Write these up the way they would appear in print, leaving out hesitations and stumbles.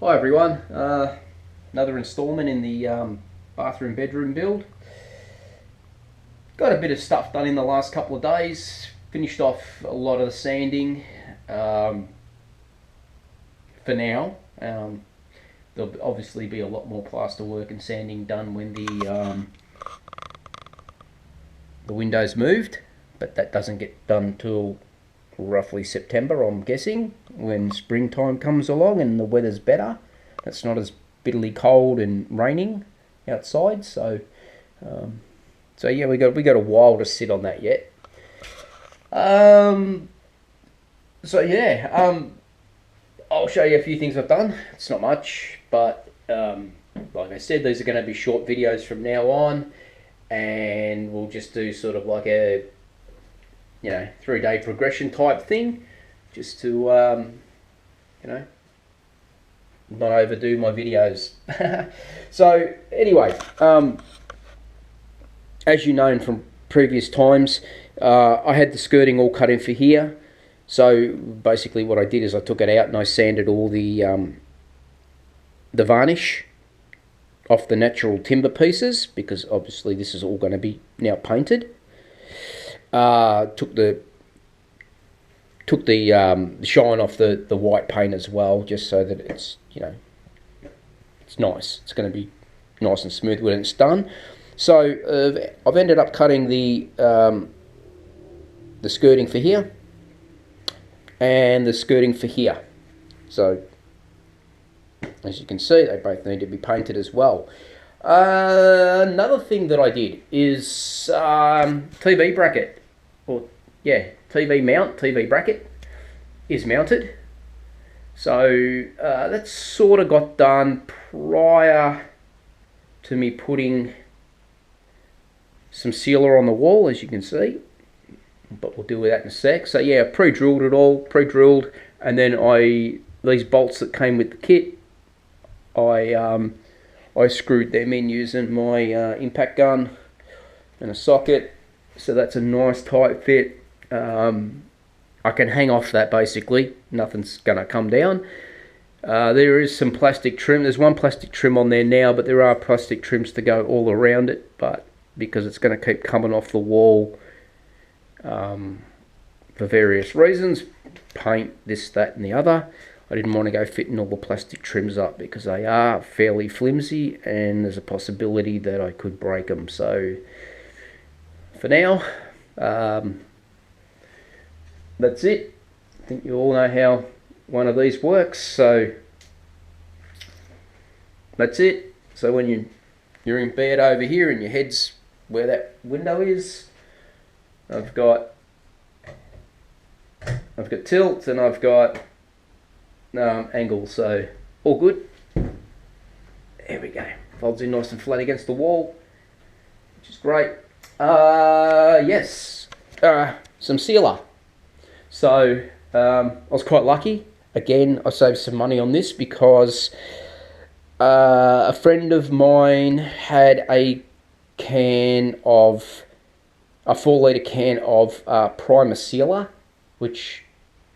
Hi everyone, another installment in the bathroom bedroom build. Got a bit of stuff done in the last couple of days. Finished off a lot of the sanding for now. There'll obviously be a lot more plaster work and sanding done when the window's moved, but that doesn't get done till roughly September, I'm guessing, when springtime comes along and the weather's better. It's not as bitterly cold and raining outside, so yeah, we got a while to sit on that yet. I'll show you a few things I've done. It's not much, but like I said, these are going to be short videos from now on, and we'll just do sort of like a 3-day progression type thing, just to not overdo my videos. So anyway, as you know from previous times, I had the skirting all cut in for here. So basically what I did is I took it out and I sanded all the varnish off the natural timber pieces, because obviously this is all going to be now painted. Took the shine off the white paint as well, just so that it's it's nice. It's going to be nice and smooth when it's done. So I've ended up cutting the skirting for here and the skirting for here. So as you can see, they both need to be painted as well. Another thing that I did is TV bracket. TV mount, TV bracket is mounted. So that's sort of got done prior to me putting some sealer on the wall, as you can see. But we'll deal with that in a sec. So yeah, pre-drilled it all, and then these bolts that came with the kit, I screwed them in using my impact gun and a socket. So that's a nice tight fit. I can hang off that basically. Nothing's going to come down. There is some plastic trim. There's one plastic trim on there now, but there are plastic trims to go all around it. But because it's going to keep coming off the wall for various reasons, paint, this, that and the other, I didn't want to go fitting all the plastic trims up because they are fairly flimsy and there's a possibility that I could break them. So for now, that's it. I think you all know how one of these works, so that's it. So when you're in bed over here and your head's where that window is, I've got tilt and I've got angle, so all good. There we go. Folds in nice and flat against the wall, which is great. Yes, some sealer. So I was quite lucky. Again, I saved some money on this because a friend of mine had a 4-litre can of primer sealer, which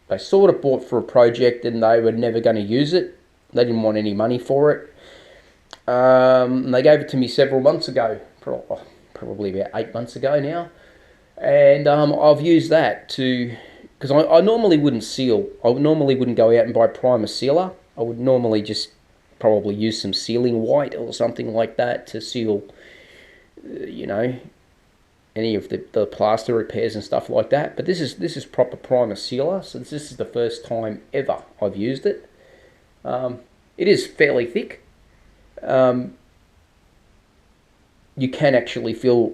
they sort of bought for a project and they were never going to use it. They didn't want any money for it. They gave it to me several months ago, probably about 8 months ago now. And I've used that because I normally wouldn't seal. I normally wouldn't go out and buy primer sealer. I would normally just probably use some sealing white or something like that to seal, any of the plaster repairs and stuff like that. But this is proper primer sealer, so this is the first time ever I've used it. It is fairly thick. You can actually feel,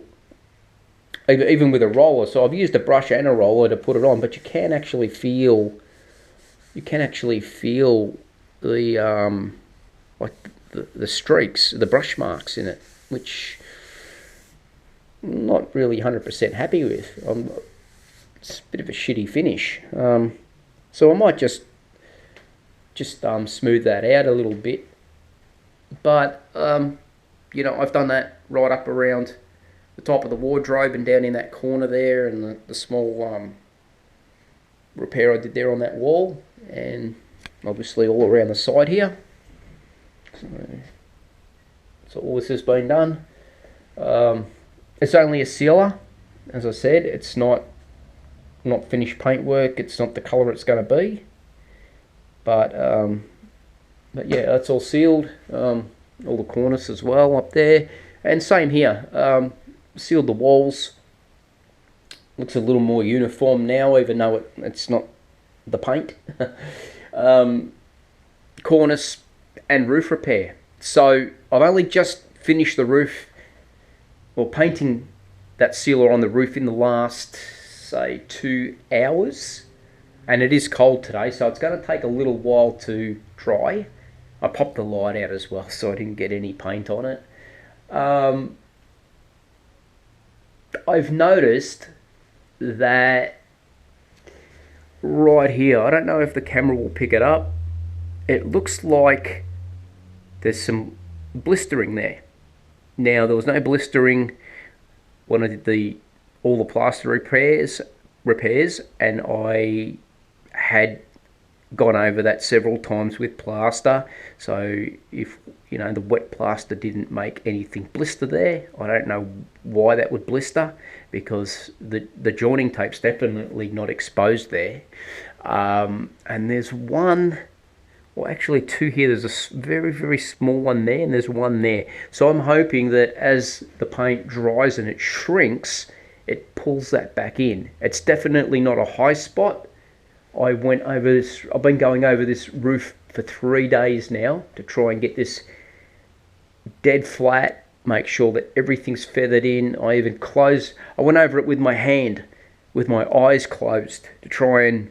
even with a roller, so I've used a brush and a roller to put it on, but you can actually feel the like the streaks, the brush marks in it, which I'm not really 100% happy with. It's a bit of a shitty finish. So I might just smooth that out a little bit. But I've done that right up around the top of the wardrobe and down in that corner there, and the small repair I did there on that wall, and obviously all around the side here. So all this has been done. It's only a sealer, as I said. It's not finished paintwork. It's not the colour it's going to be. But yeah, that's all sealed. All the cornice as well up there, and same here. Sealed the walls. Looks a little more uniform now, even though it's not the paint. Cornice and roof repair. So I've only just finished the roof, or painting that sealer on the roof in the last, say, 2 hours. And it is cold today, so it's going to take a little while to dry. I popped the light out as well, so I didn't get any paint on it. I've noticed that right here, I don't know if the camera will pick it up, it looks like there's some blistering there. Now, there was no blistering when I did all the plaster repairs, and I had gone over that several times with plaster. So if the wet plaster didn't make anything blister there, I don't know why that would blister, because the joining tape's definitely not exposed there. And there's one, well, actually two here. There's a very, very small one there, and there's one there. So I'm hoping that as the paint dries and it shrinks, it pulls that back in. It's definitely not a high spot. I've been going over this roof for 3 days now to try and get this dead flat, make sure that everything's feathered in. I went over it with my hand, with my eyes closed, to try and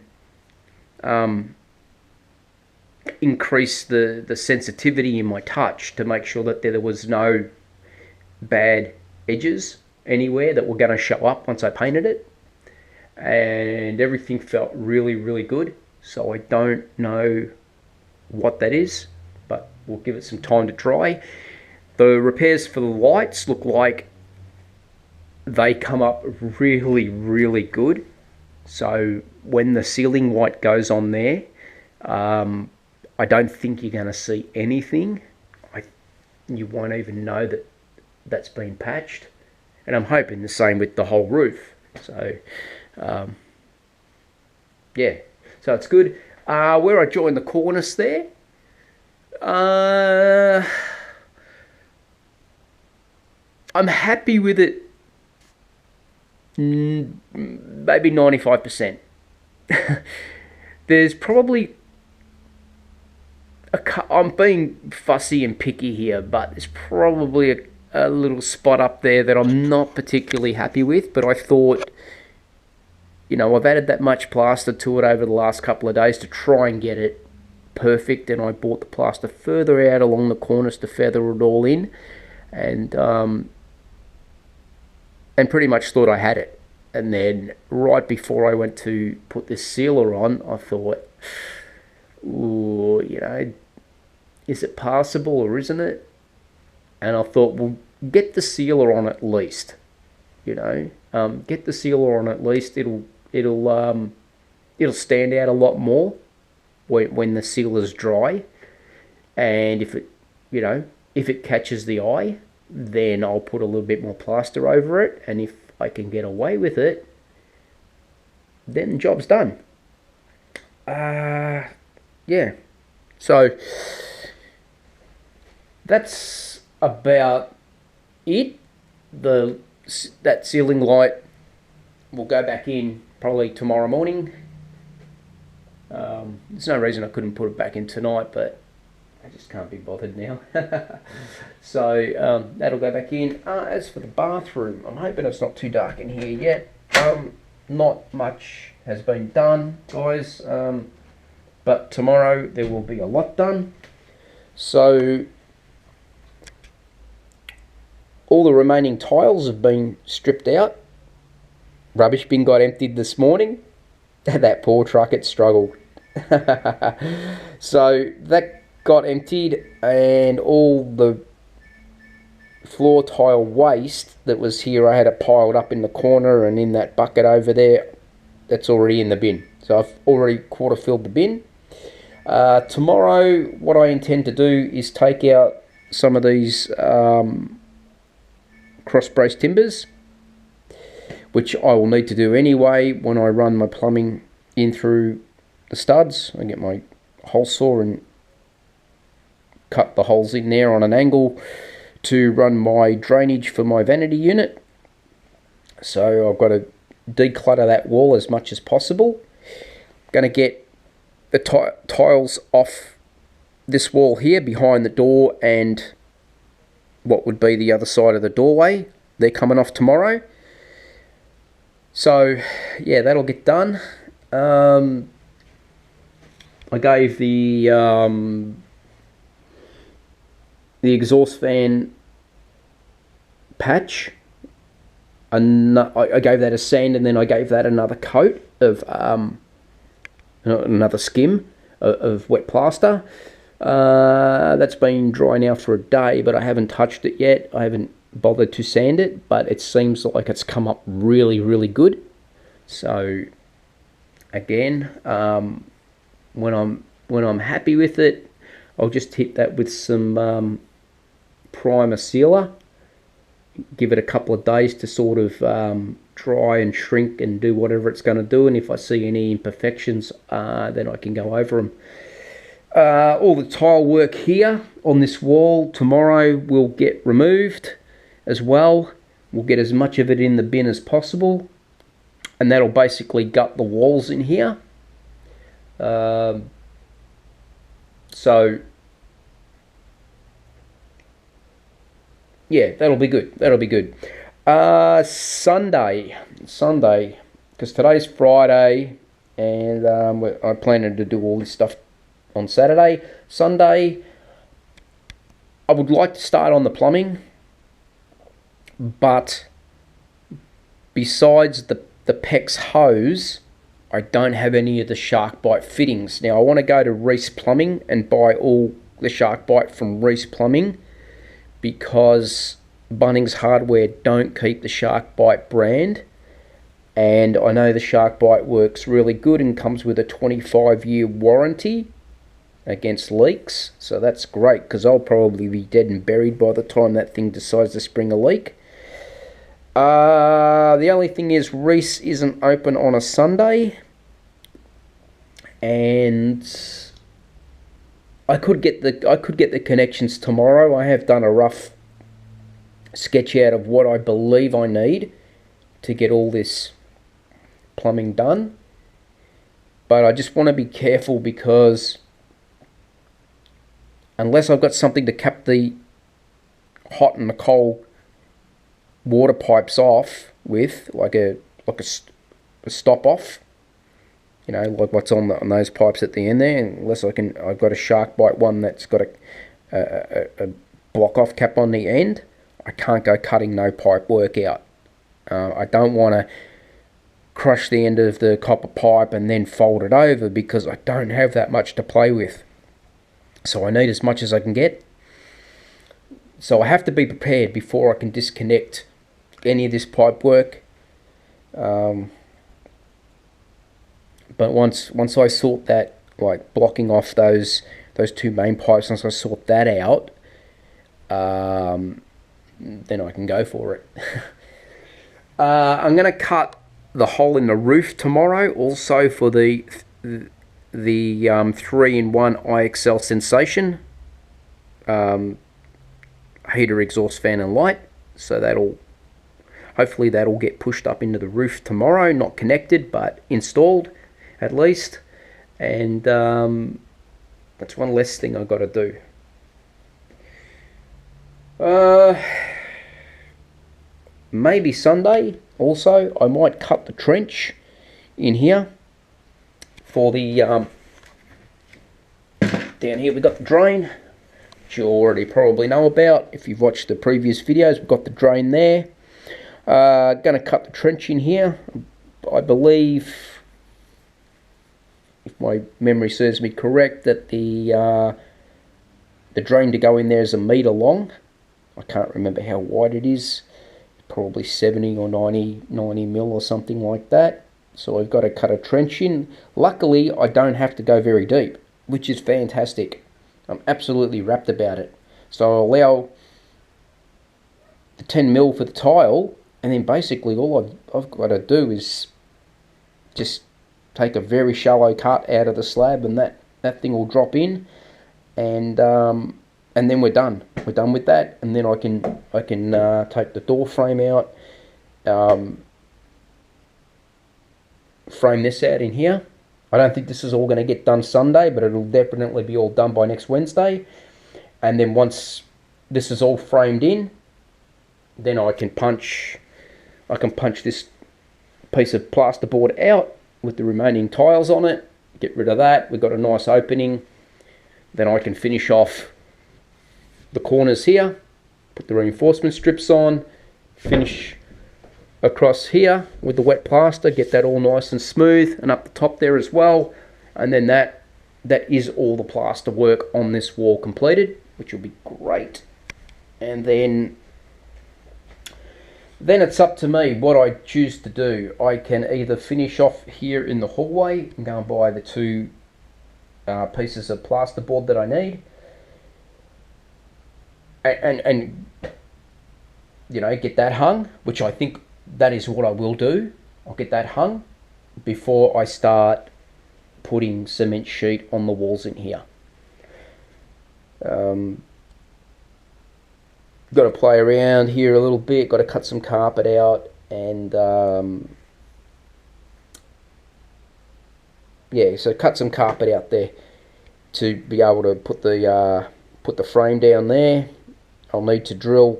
increase the sensitivity in my touch, to make sure that there was no bad edges anywhere that were going to show up once I painted it. And everything felt really, really good. So I don't know what that is, but we'll give it some time to dry. The repairs for the lights look like they come up really, really good. So when the ceiling light goes on there, I don't think you're going to see anything. You won't even know that that's been patched. And I'm hoping the same with the whole roof. So yeah, so it's good. Where I joined the cornice there, I'm happy with it, maybe 95%. There's probably I'm being fussy and picky here, but there's probably a little spot up there that I'm not particularly happy with. But I thought, I've added that much plaster to it over the last couple of days to try and get it perfect, and I brought the plaster further out along the cornice to feather it all in, and pretty much thought I had it. And then right before I went to put this sealer on, I thought, ooh, is it passable or isn't it? And I thought, well, get the sealer on at least. Get the sealer on at least. It'll stand out a lot more when the sealer's dry. And if it catches the eye, then I'll put a little bit more plaster over it. And if I can get away with it, then the job's done. Yeah. So that's about it. That ceiling light will go back in probably tomorrow morning. There's no reason I couldn't put it back in tonight, but I just can't be bothered now. So that'll go back in. As for the bathroom, I'm hoping it's not too dark in here yet. Not much has been done, guys, but tomorrow there will be a lot done. So all the remaining tiles have been stripped out. Rubbish bin got emptied this morning. That poor truck, it struggled. So that got emptied, and all the floor tile waste that was here, I had it piled up in the corner and in that bucket over there. That's already in the bin. So I've already quarter filled the bin. Tomorrow, what I intend to do is take out some of these cross brace timbers, which I will need to do anyway when I run my plumbing in through the studs. I get my hole saw and cut the holes in there on an angle to run my drainage for my vanity unit. So I've got to declutter that wall as much as possible. I'm going to get the tiles off this wall here behind the door and what would be the other side of the doorway. They're coming off tomorrow. So yeah, that'll get done. I gave the exhaust fan patch, I gave that a sand, and then I gave that another coat of another skim of wet plaster. That's been dry now for a day, but I haven't touched it yet. I haven't bothered to sand it, but it seems like it's come up really, really good. So again, when I'm happy with it, I'll just hit that with some primer sealer, give it a couple of days to sort of dry and shrink and do whatever it's going to do, and if I see any imperfections, then I can go over them. All the tile work here on this wall tomorrow will get removed as well. We'll get as much of it in the bin as possible, and that'll basically gut the walls in here. So yeah, that'll be good. That'll be good. Sunday, because today's Friday, and I plan to do all this stuff on Saturday. Sunday, I would like to start on the plumbing, but besides the PEX hose, I don't have any of the shark bite fittings. Now I want to go to Reese Plumbing and buy all the shark bite from Reese Plumbing, because Bunnings Hardware don't keep the shark bite brand, and I know the shark bite works really good and comes with a 25-year warranty against leaks, so that's great, because I'll probably be dead and buried by the time that thing decides to spring a leak. The only thing is Reese isn't open on a Sunday, and I could get the connections tomorrow. I have done a rough sketch out of what I believe I need to get all this plumbing done, but I just want to be careful, because unless I've got something to cap the hot and the cold water pipes off with, like a stop off, you know, like what's on those pipes at the end there, unless I've got a shark bite one that's got a block off cap on the end, I can't go cutting no pipe work out. I don't want to crush the end of the copper pipe and then fold it over, because I don't have that much to play with. So I need as much as I can get. So I have to be prepared before I can disconnect any of this pipe work. But once I sort that, like blocking off those two main pipes, once I sort that out, then I can go for it. I'm going to cut the hole in the roof tomorrow, also for the 3-in-1 IXL Sensation heater, exhaust fan and light. So hopefully that'll get pushed up into the roof tomorrow, not connected but installed at least, and that's one less thing I've got to do. Maybe Sunday also I might cut the trench in here for the down here. We've got the drain, which you already probably know about if you've watched the previous videos. We've got the drain there. Going to cut the trench in here. I believe, if my memory serves me correct, that the drain to go in there is 1 metre long. I can't remember how wide it is. Probably 70 or 90 mil or something like that. So I've got to cut a trench in. Luckily, I don't have to go very deep. which is fantastic. I'm absolutely wrapped about it. So I'll allow the 10mm for the tile, and then basically all I've got to do is just take a very shallow cut out of the slab, and that thing will drop in, and then we're done. We're done with that, and then I can take the door frame out, frame this out in here. I don't think this is all going to get done Sunday, but it'll definitely be all done by next Wednesday. And then once this is all framed in, then I can punch this piece of plasterboard out with the remaining tiles on it, get rid of that. We've got a nice opening. Then I can finish off the corners here, put the reinforcement strips on, finish across here with the wet plaster, get that all nice and smooth, and up the top there as well. And then that is all the plaster work on this wall completed, which will be great. And then it's up to me what I choose to do. I can either finish off here in the hallway and go and buy the 2 pieces of plasterboard that I need, and you know, get that hung, which I think that is what I will do. I'll get that hung before I start putting cement sheet on the walls in here. Got to play around here a little bit, got to cut some carpet out, and yeah, so cut some carpet out there to be able to put the frame down there. I'll need to drill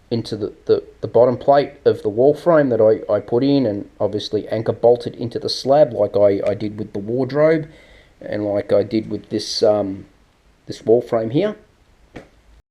into the bottom plate of the wall frame that I put in, and obviously anchor bolt it into the slab like I did with the wardrobe, and like I did with this this wall frame here.